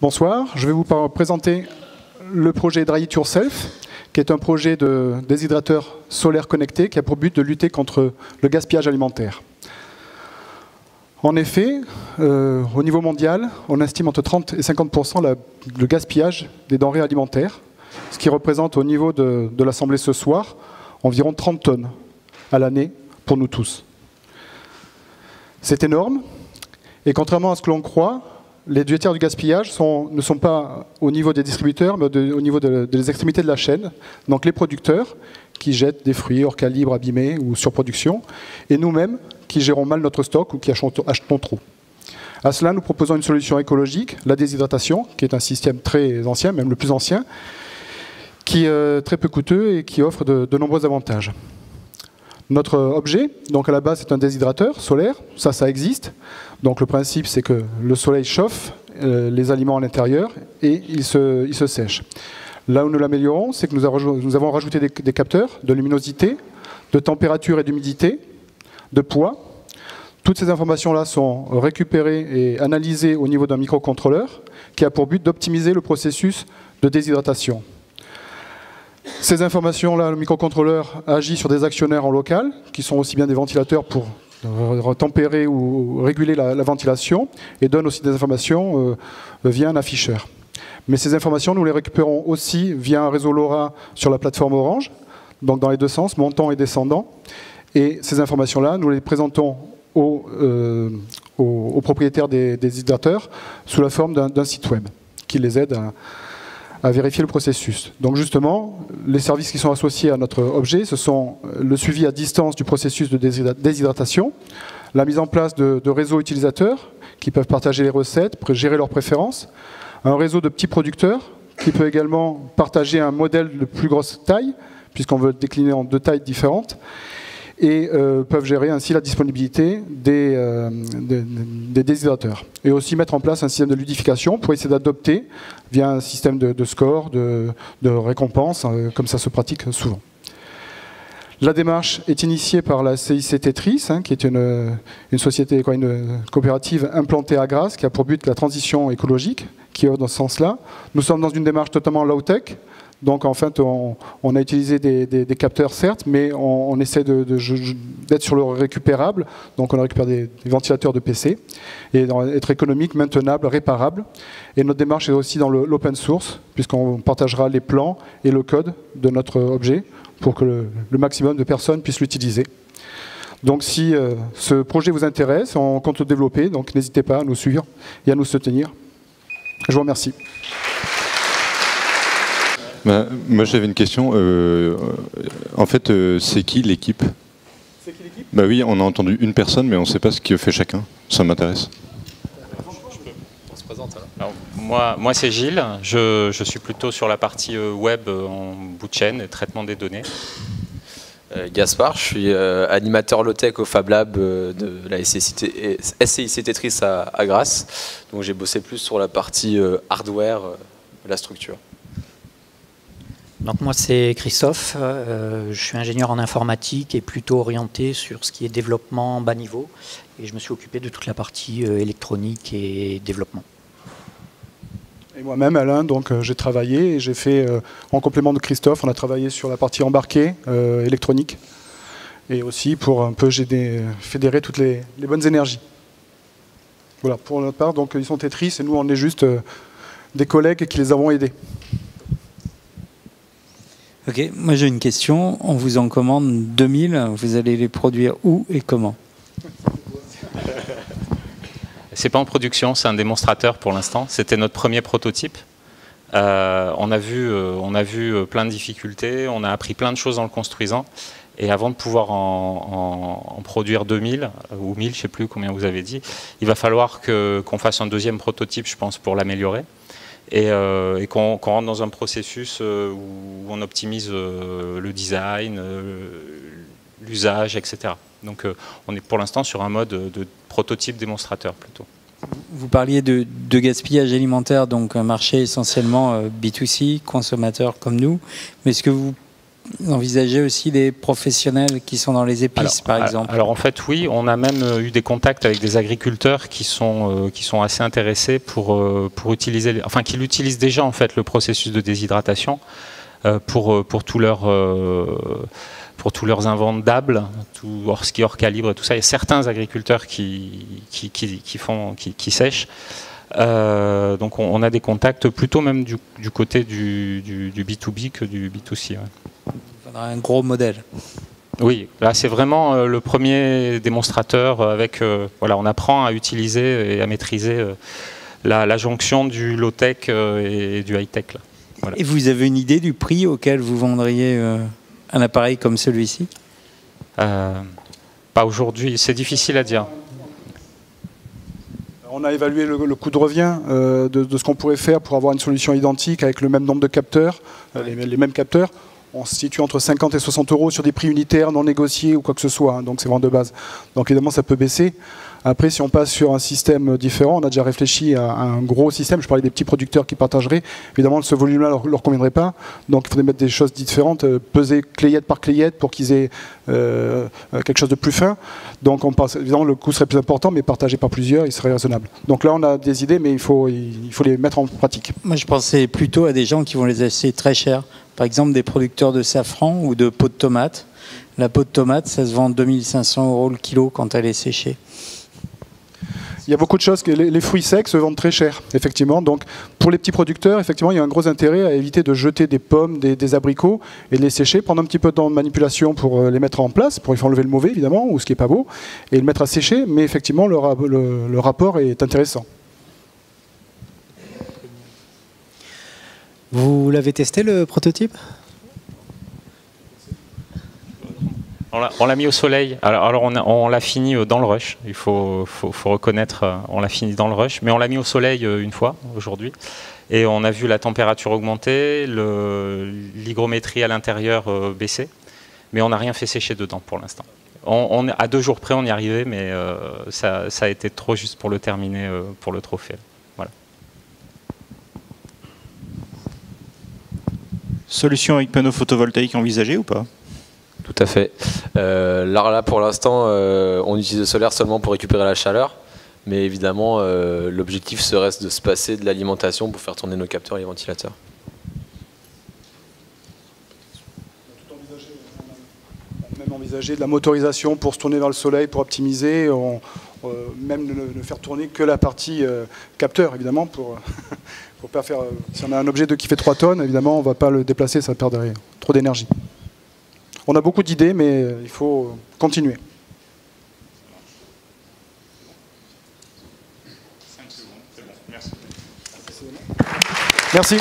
Bonsoir, je vais vous présenter le projet Dry It Yourself, qui est un projet de déshydrateur solaire connecté qui a pour but de lutter contre le gaspillage alimentaire. En effet, au niveau mondial, on estime entre 30 et 50% le gaspillage des denrées alimentaires, ce qui représente au niveau de l'Assemblée ce soir environ 30 tonnes à l'année pour nous tous. C'est énorme, et contrairement à ce que l'on croit, les deux tiers du gaspillage ne sont pas au niveau des distributeurs, mais au niveau des extrémités de la chaîne. Donc les producteurs qui jettent des fruits hors calibre, abîmés ou surproduction, et nous-mêmes qui gérons mal notre stock ou qui achetons trop. À cela, nous proposons une solution écologique, la déshydratation, qui est un système très ancien, même le plus ancien, qui est très peu coûteux et qui offre de nombreux avantages. Notre objet, donc à la base, c'est un déshydrateur solaire, ça existe. Donc le principe, c'est que le soleil chauffe les aliments à l'intérieur et il se sèche. Là où nous l'améliorons, c'est que nous avons rajouté des capteurs de luminosité, de température et d'humidité, de poids. Toutes ces informations-là sont récupérées et analysées au niveau d'un microcontrôleur qui a pour but d'optimiser le processus de déshydratation. Ces informations-là, le microcontrôleur agit sur des actionnaires en local, qui sont aussi bien des ventilateurs pour tempérer ou réguler la ventilation, et donne aussi des informations via un afficheur. Mais ces informations, nous les récupérons aussi via un réseau LoRa sur la plateforme Orange, donc dans les deux sens, montant et descendant. Et ces informations-là, nous les présentons aux propriétaires des hydrateurs sous la forme d'un site web qui les aide à vérifier le processus. Donc justement, les services qui sont associés à notre objet, ce sont le suivi à distance du processus de déshydratation, la mise en place de réseaux utilisateurs qui peuvent partager les recettes, gérer leurs préférences, un réseau de petits producteurs qui peut également partager un modèle de plus grosse taille, puisqu'on veut le décliner en deux tailles différentes, et peuvent gérer ainsi la disponibilité des déshydrateurs. Et aussi mettre en place un système de ludification pour essayer d'adopter via un système de score, de récompense, comme ça se pratique souvent. La démarche est initiée par la CIC Tetris, qui est une société, une coopérative implantée à Grasse, qui a pour but la transition écologique, qui est dans ce sens-là. Nous sommes dans une démarche totalement low-tech. Donc en fait, on a utilisé des capteurs, certes, mais on essaie d'être sur le récupérable. Donc on récupère des ventilateurs de PC, et être économique, maintenable, réparable. Et notre démarche est aussi dans l'open source, puisqu'on partagera les plans et le code de notre objet pour que le maximum de personnes puissent l'utiliser. Donc si ce projet vous intéresse, on compte le développer, donc n'hésitez pas à nous suivre et à nous soutenir. Je vous remercie. Moi j'avais une question. En fait, c'est qui l'équipe? C'est qui l'équipe? Bah oui, on a entendu une personne, mais on ne sait pas ce que fait chacun. Ça m'intéresse. On se présente alors. Moi c'est Gilles. Je suis plutôt sur la partie web en bout de chaîne et traitement des données. Gaspard, je suis animateur low-tech au Fab Lab de la SCIC Tetris à Grasse. Donc j'ai bossé plus sur la partie hardware de la structure. Donc moi c'est Christophe, je suis ingénieur en informatique et plutôt orienté sur ce qui est développement bas niveau, et je me suis occupé de toute la partie électronique et développement. Et moi-même Alain, donc j'ai travaillé et j'ai fait, en complément de Christophe, on a travaillé sur la partie embarquée électronique, et aussi pour un peu fédérer toutes les bonnes énergies. Voilà, pour notre part, donc ils sont Tetris et nous on est juste des collègues qui les avons aidés. Ok, moi j'ai une question. On vous en commande 2000, vous allez les produire où et comment? C'est pas en production, c'est un démonstrateur pour l'instant. C'était notre premier prototype. On a vu plein de difficultés, on a appris plein de choses en le construisant. Et avant de pouvoir en produire 2000 ou 1000, je ne sais plus combien vous avez dit, il va falloir qu'on fasse un deuxième prototype, je pense, pour l'améliorer. Et qu'on rentre dans un processus où on optimise le design, l'usage, etc. Donc on est pour l'instant sur un mode de prototype démonstrateur plutôt. Vous parliez de gaspillage alimentaire, donc un marché essentiellement B2C, consommateurs comme nous. Mais est-ce que vous envisagez aussi des professionnels qui sont dans les épices, par exemple? Alors en fait, oui, on a même eu des contacts avec des agriculteurs qui sont assez intéressés pour utiliser, enfin qui l'utilisent déjà en fait le processus de déshydratation pour tous leurs invendables, tout hors ski, hors calibre et tout ça. Il y a certains agriculteurs qui sèchent. Donc on a des contacts plutôt même du côté du B2B que du B2C. Ouais. Il faudra un gros modèle. Oui, là c'est vraiment le premier démonstrateur avec, voilà, on apprend à utiliser et à maîtriser la jonction du low-tech et du high-tech. Voilà. Et vous avez une idée du prix auquel vous vendriez un appareil comme celui-ci? Pas aujourd'hui, c'est difficile à dire. On a évalué le coût de revient de ce qu'on pourrait faire pour avoir une solution identique avec le même nombre de capteurs, les mêmes capteurs. On se situe entre 50 et 60 € sur des prix unitaires non négociés ou quoi que ce soit, hein, donc c'est vraiment de base. Donc évidemment ça peut baisser. Après, si on passe sur un système différent, on a déjà réfléchi à un gros système. Je parlais des petits producteurs qui partageraient. Évidemment, ce volume-là ne leur conviendrait pas. Donc, il faudrait mettre des choses différentes, peser clayette par clayette pour qu'ils aient quelque chose de plus fin. Donc, évidemment, le coût serait plus important, mais partagé par plusieurs, il serait raisonnable. Donc là, on a des idées, mais il faut les mettre en pratique. Moi, je pensais plutôt à des gens qui vont les acheter très cher. Par exemple, des producteurs de safran ou de peau de tomate. La peau de tomate, ça se vend 2500 € le kilo quand elle est séchée. Il y a beaucoup de choses, les fruits secs se vendent très cher, effectivement. Donc, pour les petits producteurs, effectivement, il y a un gros intérêt à éviter de jeter des pommes, des abricots et de les sécher, prendre un petit peu de temps de manipulation pour les mettre en place, pour y faire enlever le mauvais, évidemment, ou ce qui n'est pas beau, et le mettre à sécher. Mais effectivement, le rapport est intéressant. Vous l'avez testé, le prototype ? On l'a mis au soleil. Alors on l'a fini dans le rush. Il faut reconnaître, on l'a fini dans le rush. Mais on l'a mis au soleil une fois aujourd'hui. Et on a vu la température augmenter, l'hygrométrie à l'intérieur baisser. Mais on n'a rien fait sécher dedans pour l'instant. À 2 jours près, on y arrivait, mais ça a été trop juste pour le terminer, pour le trophée. Voilà. Solution avec panneau photovoltaïque envisagée ou pas ? Tout à fait. Là, pour l'instant, on utilise le solaire seulement pour récupérer la chaleur. Mais évidemment, l'objectif serait de se passer de l'alimentation pour faire tourner nos capteurs et les ventilateurs. On a même envisagé de la motorisation pour se tourner vers le soleil, pour optimiser. Même ne faire tourner que la partie capteur, évidemment, pour pas faire. Si on a un objet qui fait 3 tonnes, évidemment, on ne va pas le déplacer, ça perdrait trop d'énergie. On a beaucoup d'idées, mais il faut continuer. 5 secondes, c'est bon. Merci. Merci.